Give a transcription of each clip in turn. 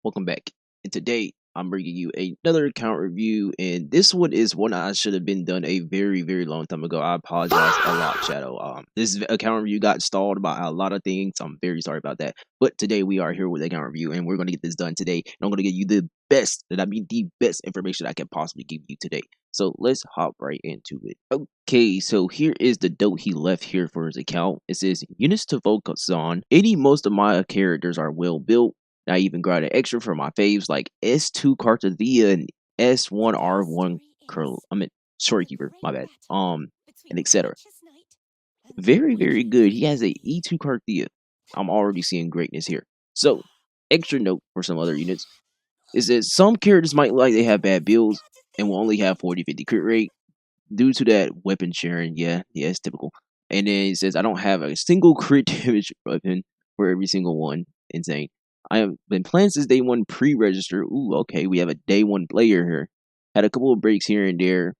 Welcome back. And today I'm bringing you another account review, and this one is one I should have been done a very long time ago. I apologize a lot, Shadow. This account review got stalled by a lot of things. I'm very sorry about that. But today we are here with account review, and we're gonna get this done today. And I'm gonna give you the best, and I mean the best information I can possibly give you today. So let's hop right into it. Okay, so here is the note he left here for his account. It says, units to focus on. Most of my characters are well built. I even got an extra for my faves like S2 Cartwheel and S1R1 Curl. Shorekeeper, my bad. And etc. Very good. He has a E2 Cartwheel. I'm already seeing greatness here. So, extra note for some other units is that some characters might like they have bad builds and will only have 40-50 crit rate due to that weapon sharing. Yeah, it's typical. And then he says, I don't have a single crit damage weapon for every single one. Insane. I have been playing since day one pre-register. Ooh, okay, we have a day one player here. Had a couple of breaks here and there.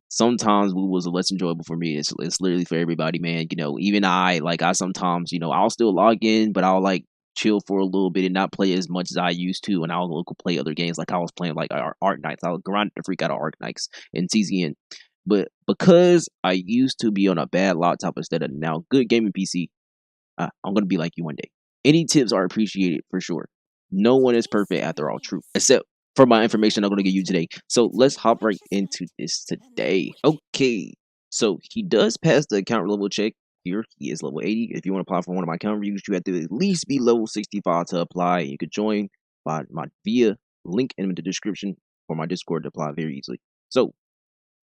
Sometimes Woo was less enjoyable for me. It's literally for everybody, man. You know, even I sometimes, I'll still log in, but I'll like chill for a little bit and not play as much as I used to, and I'll go play other games. Like I was playing like Art Nights. I'll grind the freak out of Art Nights and CZN. But because I used to be on a bad laptop instead of now good gaming PC, I'm gonna be like you one day. Any tips are appreciated for sure. No one is perfect after all, true. Except for my information I'm gonna give you today. So let's hop right into this today. Okay. So he does pass the account level check. Here he is level 80. If you want to apply for one of my account reviews, you have to at least be level 65 to apply. You could join by my via link in the description for my Discord to apply very easily. So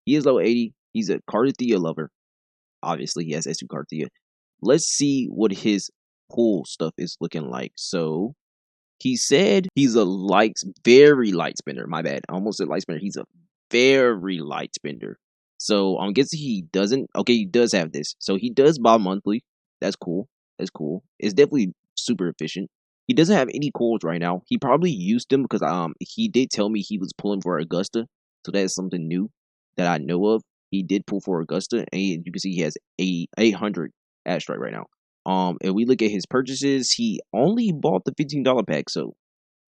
he is level 80. He's a Cartwheel lover. Obviously, he has S2 Cartwheel. Let's see what his pool stuff is looking like. So he said he's a very light spender. My bad. I almost said light spender. He's a very light spender. So I'm guessing he doesn't. Okay, he does have this. So he does buy monthly. That's cool. That's cool. It's definitely super efficient. He doesn't have any calls right now. He probably used them because he did tell me he was pulling for Augusta. So that is something new that I know of. He did pull for Augusta, and you can see he has 800 at strike right now. And we look at his purchases, he only bought the $15 pack, so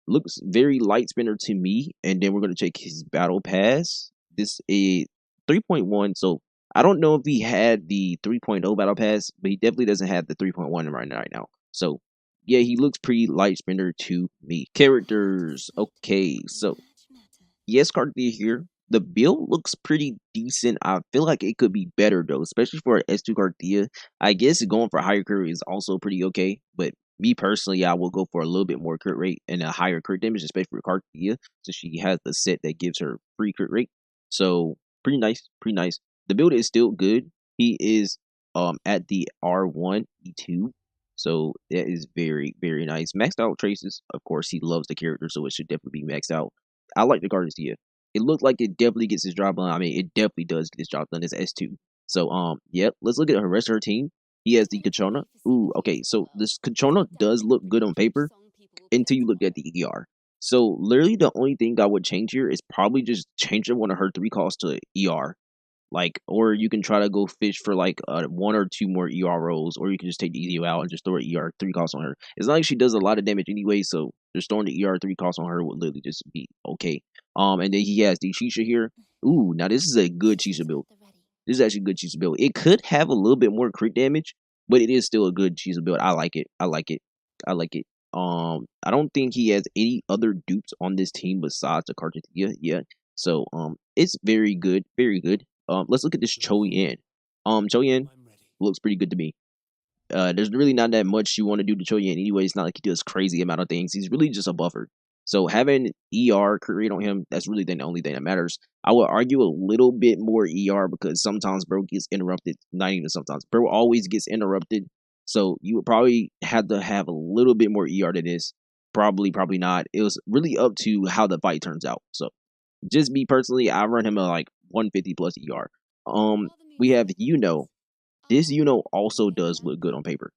looks very light spender to me. And then we're gonna check his battle pass. This is 3.1, so I don't know if he had the 3.0 battle pass, but he definitely doesn't have the 3.1 right now. So yeah, he looks pretty light spender to me. Characters, okay, so yes, Cartwheel here. The build looks pretty decent. I feel like it could be better though, especially for an S2 Cartwheel. I guess going for higher crit rate is also pretty okay, but me personally, I will go for a little bit more crit rate and a higher crit damage, especially for Cartwheel, so she has the set that gives her free crit rate. So pretty nice, pretty nice. The build is still good. He is at the R1 E2, so that is very nice. Maxed out traces, of course. He loves the character, so it should definitely be maxed out. I like the Cartwheel. It looked like it definitely gets his job done. I mean, it definitely does get his job done. It's S2. So, yep. Let's look at the rest of her team. He has the Kachona. Ooh, okay. So this Kachona does look good on paper until you look at the ER. So literally, the only thing I would change here is probably just changing one of her 3 calls to ER. Like, or you can try to go fish for like 1 or 2 more ER rolls, or you can just take the EO out and just throw an ER 3 costs on her. It's not like she does a lot of damage anyway, so just throwing the ER 3 costs on her would literally just be okay. And then he has the Chisa here. Ooh, now this is a good Chisa build. This is actually a good Chisa build. It could have a little bit more crit damage, but it is still a good Chisa build. I like it. I like it. I like it. I don't think he has any other dupes on this team besides the Cartwheel yet. So it's very good, very good. Let's look at this Choyen. Choyen looks pretty good to me. There's really not that much you want to do to Choyen anyway. It's not like he does crazy amount of things. He's really just a buffer. So having ER create on him, that's really the only thing that matters. I would argue a little bit more ER because sometimes bro gets interrupted. Not even sometimes. Bro always gets interrupted. So you would probably have to have a little bit more ER than this. Probably not. It was really up to how the fight turns out. So just me personally, I run him at like 150 plus ER. We have Iuno. This Iuno also does look good on paper,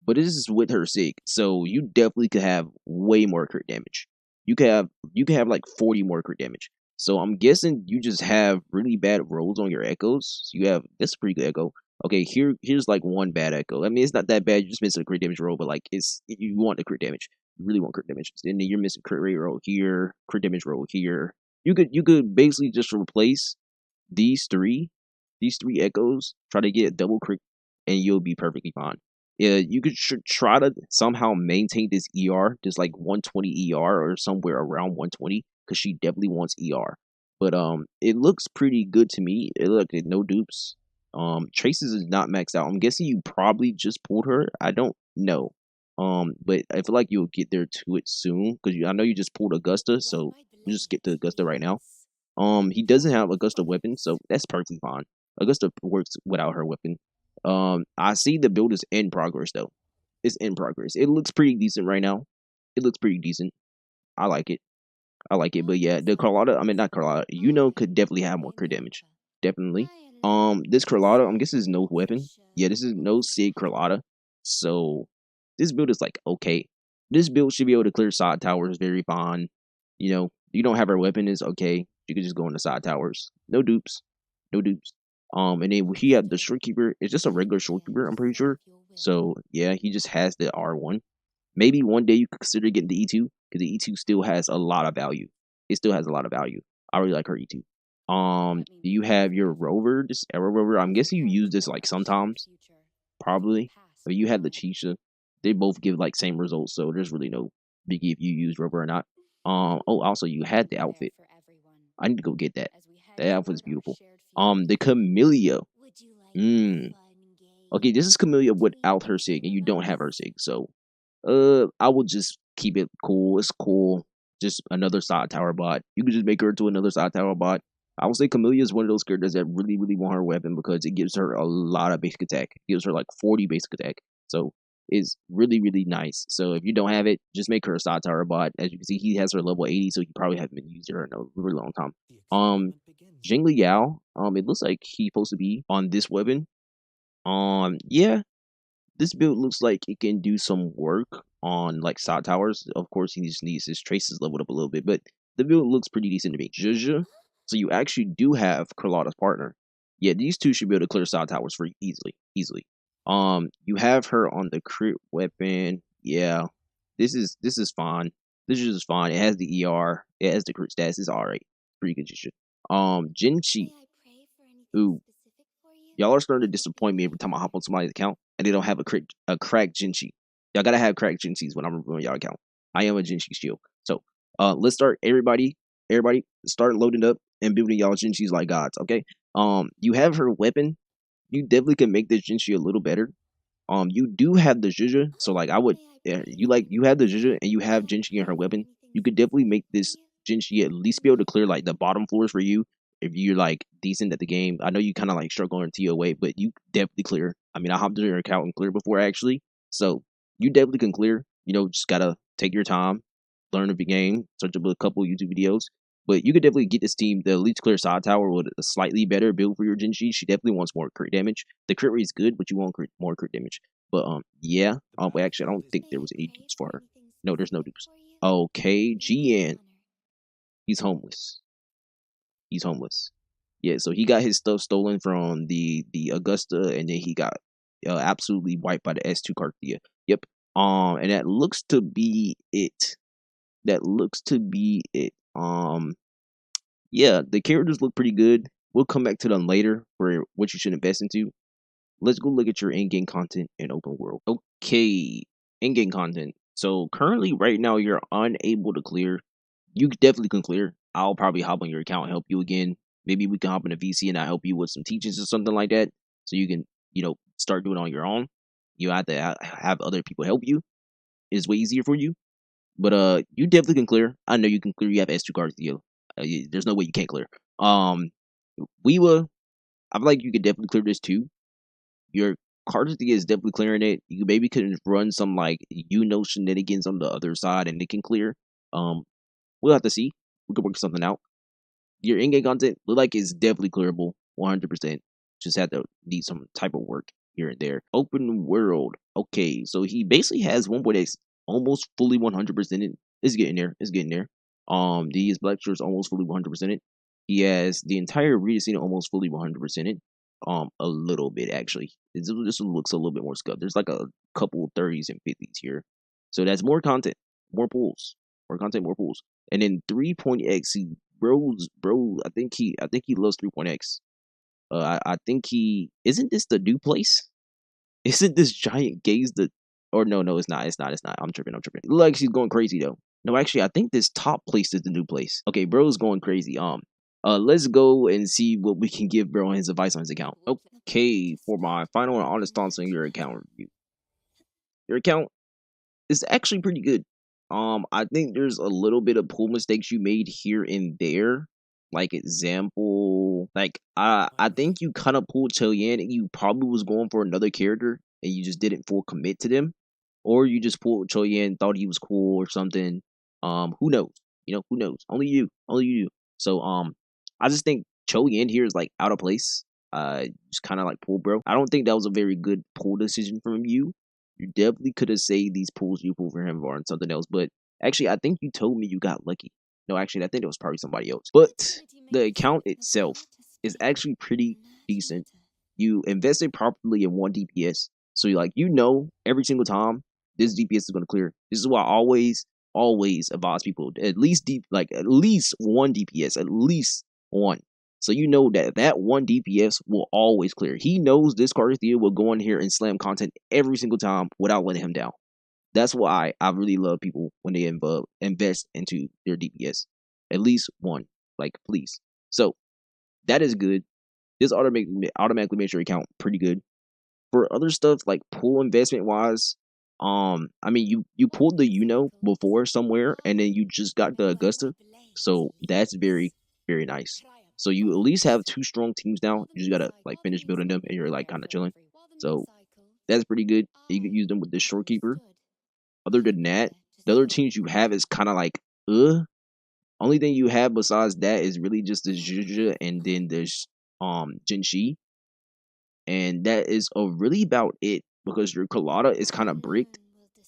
but this is with her sig, so you definitely could have way more crit damage. You could have like 40 more crit damage. So I'm guessing you just have really bad rolls on your echoes. You have that's a pretty good echo. Okay, here's like one bad echo. I mean, it's not that bad. You just missed a crit damage roll, but like you want the crit damage. You really want crit damage. And then you're missing crit rate roll here, crit damage roll here. You could basically just replace these three, these three echoes, try to get a double crit, and you'll be perfectly fine. Yeah, you could try to somehow maintain this ER, just like 120 ER or somewhere around 120, because she definitely wants ER. But it looks pretty good to me. It look no dupes. Traces is not maxed out. I'm guessing you probably just pulled her. I don't know. But I feel like you'll get there to it soon because I know you just pulled Augusta, so you just skip to Augusta right now. He doesn't have Augusta weapon, so that's perfectly fine. Augusta works without her weapon. I see the build is in progress though. It's in progress. It looks pretty decent right now. It looks pretty decent. I like it. I like it. But yeah, the Carlotta, I mean not Carlotta, could definitely have more crit damage. Definitely. This Carlotta, I'm guessing is no weapon. Yeah, this is no Sig Carlotta. So this build is like okay. This build should be able to clear side towers very fine. You don't have her weapon is okay. You can just go into side towers. No dupes. No dupes. And then he had the shorekeeper. It's just a regular shorekeeper, I'm pretty sure. So yeah, he just has the R1. Maybe one day you could consider getting the E2 because the E2 still has a lot of value. It still has a lot of value. I really like her E2. Do you have your rover, this arrow rover? I'm guessing you use this like sometimes, probably. But you have the Chisa. They both give like same results, so there's really no biggie if you use rover or not. Oh, also you had the outfit. I need to go get that. That outfit is beautiful. The Camellia. Mm. Okay, this is Camellia without her sig, and you don't have her sig, so I will just keep it cool. It's cool. Just another side tower bot. You could just make her into another side tower bot. I would say Camellia is one of those characters that really, really want her weapon because it gives her a lot of basic attack. It gives her like 40 basic attack. So it's really, really nice. So if you don't have it, just make her a side tower bot. As you can see, he has her level 80, so he probably haven't been using her in a really long time. Jingli Yao, it looks like he's supposed to be on this weapon. Yeah, this build looks like it can do some work on like side towers. Of course, he just needs his traces leveled up a little bit, but the build looks pretty decent to me. Zhuzh, so you actually do have Carlotta's partner. Yeah, these two should be able to clear side towers for you easily. Easily. You have her on the crit weapon. Yeah, this is fine. This is fine. It has the ER. It has the crit stats. It's alright. Pretty good Zhuzh. Jinchi. Ooh, y'all are starting to disappoint me every time I hop on somebody's account and they don't have a cracked Jinchi. Y'all gotta have cracked Jinchis when I'm reviewing y'all account. I am a Jinchi shield. So let's start everybody start loading up and building y'all Jinchis like gods, okay? You have her weapon. You definitely can make this Jinchi a little better. You do have the Zhuzh, so like I would, yeah, you have the Zhuzh and you have Jinchi in her weapon. You could definitely make this Jinchi at least be able to clear like the bottom floors for you if you're like decent at the game. I know you kind of like struggle in TOA, but you definitely clear. I mean, I hopped on your account and cleared before actually, so you definitely can clear. Just gotta take your time, learn of the game, search up a couple YouTube videos. But you could definitely get this team the elite clear side tower with a slightly better build for your Jinchi. She definitely wants more crit damage. The crit rate is good, but you want more crit damage. But yeah. But actually, I don't think there was any dupes for her. No, there's no dupes. Okay, GN. He's homeless. He's homeless. Yeah, so he got his stuff stolen from the Augusta, and then he got absolutely wiped by the S2 Cartwheel. Yep. And that looks to be it. That looks to be it. Yeah, the characters look pretty good. We'll come back to them later for what you should invest into. Let's go look at your in-game content and open world. Okay, in-game content. So currently, right now, you're unable to clear. You definitely can clear. I'll probably hop on your account and help you again. Maybe we can hop in a VC and I help you with some teachings or something like that, so you can, start doing it on your own. You have to have other people help you. It's way easier for you. But you definitely can clear. I know you can clear. You have S2 cards, there's no way you can't clear. WUwa, I feel like you could definitely clear this too. Your Cartwheel is definitely clearing it. You maybe could run some like Iuno shenanigans on the other side and it can clear. We'll have to see. We could work something out. Your in-game content look like it's definitely clearable, 100%. Just have to need some type of work here and there. Open world. Okay, so he basically has one where that's almost fully 100%. It's getting there. It's getting there. These lectures almost fully 100%. He has the entire reader scene almost fully 100%. A little bit actually. This one looks a little bit more scuffed. There's like a couple 30s and 50s here, so that's more content. more pulls, more content, more pulls. And then 3.x, bro, I think he loves 3.x. I think he isn't this the new place? Isn't this giant gaze the or no, it's not. I'm tripping. It looks like she's going crazy though. No, actually, I think this top place is the new place. Okay, bro's going crazy. Let's go and see what we can give bro on his advice on his account. Okay, for my final and honest thoughts on your account review. Your account is actually pretty good. I think there's a little bit of pool mistakes you made here and there. Like example, like I think you kind of pulled Yan and you probably was going for another character and you just didn't full commit to them, or you just pulled Yan, thought he was cool or something. Who knows? Who knows? Only you. So I just think Yan here is like out of place. Just kind of like pull, bro. I don't think that was a very good pull decision from you. You definitely could have saved these pulls you pulled for him or on something else. But actually, I think you told me you got lucky. No, actually, I think it was probably somebody else. But the account itself is actually pretty decent. You invested properly in one DPS. So every single time this DPS is going to clear. This is why I always advise people at least at least one DPS, at least one. So you know that one DPS will always clear. He knows this Cartwheel will go in here and slam content every single time without letting him down. That's why I really love people when they invest into their DPS. At least one. Like, please. So, that is good. This automatically makes your account pretty good. For other stuff, like pool investment wise, I mean, you pulled the Iuno before somewhere, and then you just got the Augusta. So, that's very, very nice. So, you at least have two strong teams now. You just gotta, finish building them, and you're, kind of chilling. So, that's pretty good. You can use them with the shorekeeper. Other than that, the other teams you have is kind of only thing you have besides that is really just the Juja and then there's Jinshi. And that is really about it because your Carlotta is kind of bricked.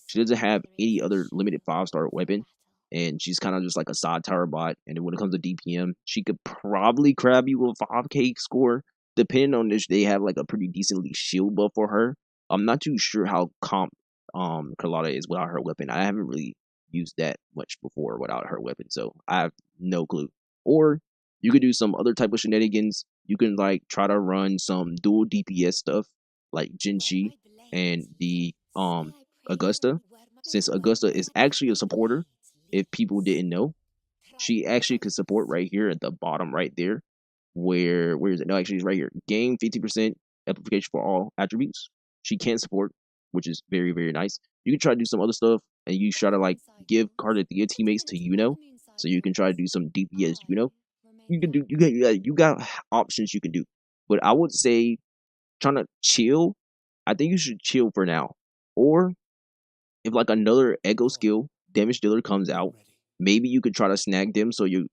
She doesn't have any other limited 5-star weapon. And she's kind of just like a side tower bot. And then when it comes to DPM, she could probably grab you a 5k score. Depending on this, they have like a pretty decently shield buff for her. I'm not too sure how comp Carlotta is without her weapon. I haven't really used that much before without her weapon, so I have no clue. Or you could do some other type of shenanigans. You can try to run some dual DPS stuff like Jinshi and the Augusta. Since Augusta is actually a supporter, if people didn't know, she actually could support right here at the bottom right there. Where is it? No, actually it's right here. Gain 50% amplification for all attributes. She can support, which is very, very nice. You can try to do some other stuff and you try to give Cartwheel teammates to Iuno. So you can try to do some DPS Iuno. You got options you can do. But I would say trying to chill, I think you should chill for now. Or if another Echo skill damage dealer comes out, maybe you could try to snag them so you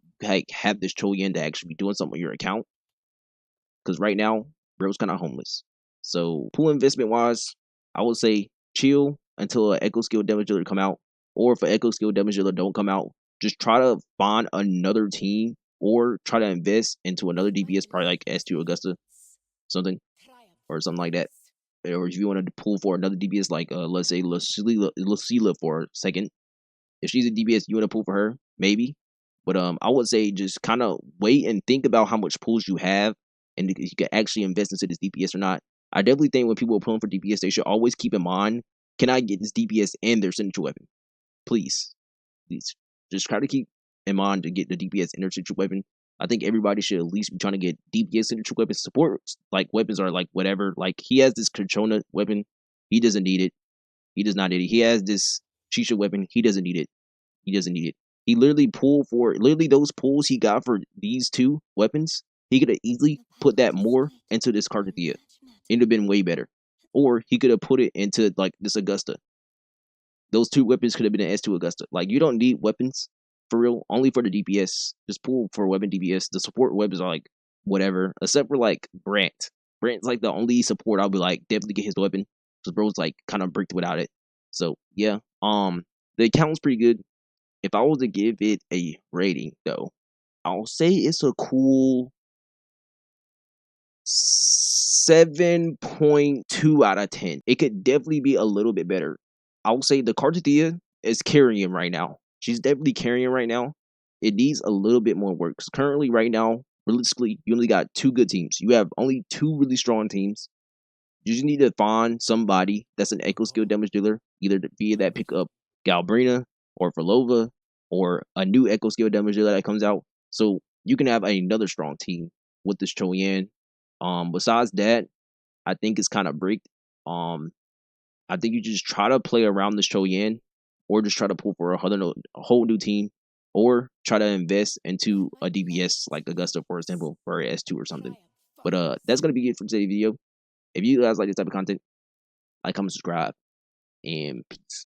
have this Choyen to actually be doing something on your account. Because right now, bro's kind of homeless. So pool investment wise, I would say chill until an Echo skill damage dealer come out. Or if an Echo skill damage dealer don't come out, just try to find another team or try to invest into another DPS, probably like S2 Augusta, something like that. Or if you want to pull for another DPS, let's say Lucila for a second. If she's a DPS, you want to pull for her, maybe. But I would say just kind of wait and think about how much pulls you have, and if you can actually invest into this DPS or not. I definitely think when people are pulling for DPS, they should always keep in mind, can I get this DPS and their signature weapon? Please, just try to keep in mind to get the DPS and their signature weapon. I think everybody should at least be trying to get DPS signature weapon support. Weapons are whatever. He has this Controna weapon, he doesn't need it. He does not need it. He has this Chisa weapon, he doesn't need it. He literally pulled for those pulls he got for these two weapons. He could have easily put that more into this Cartwheel. It'd have been way better. Or he could have put it into this Augusta. Those two weapons could have been an S2 Augusta. You don't need weapons for real, only for the DPS. Just pull for weapon DPS. The support weapons are whatever, except for Brant. Brant's the only support I'll be definitely get his weapon. Because bro's kind of bricked without it. So yeah, the account's pretty good. If I was to give it a rating, though, I'll say it's a cool 7.2 out of 10. It could definitely be a little bit better. I'll say the Cartwheel is carrying right now. She's definitely carrying right now. It needs a little bit more work because currently, right now, realistically, you only got two good teams. You have only two really strong teams. You just need to find somebody that's an echo skill damage dealer, either via that pick up Galbrina or Velova or a new echo skill damage dealer that comes out. So you can have another strong team with this Choyan. Besides that, I think it's kind of bricked. Um, I think you just try to play around this Choyan, or just try to pull for a whole new team, or try to invest into a DPS like Augusta, for example, for a S2 or something. But that's gonna be it for today's video. If you guys like this type of content, like, comment, subscribe, and peace.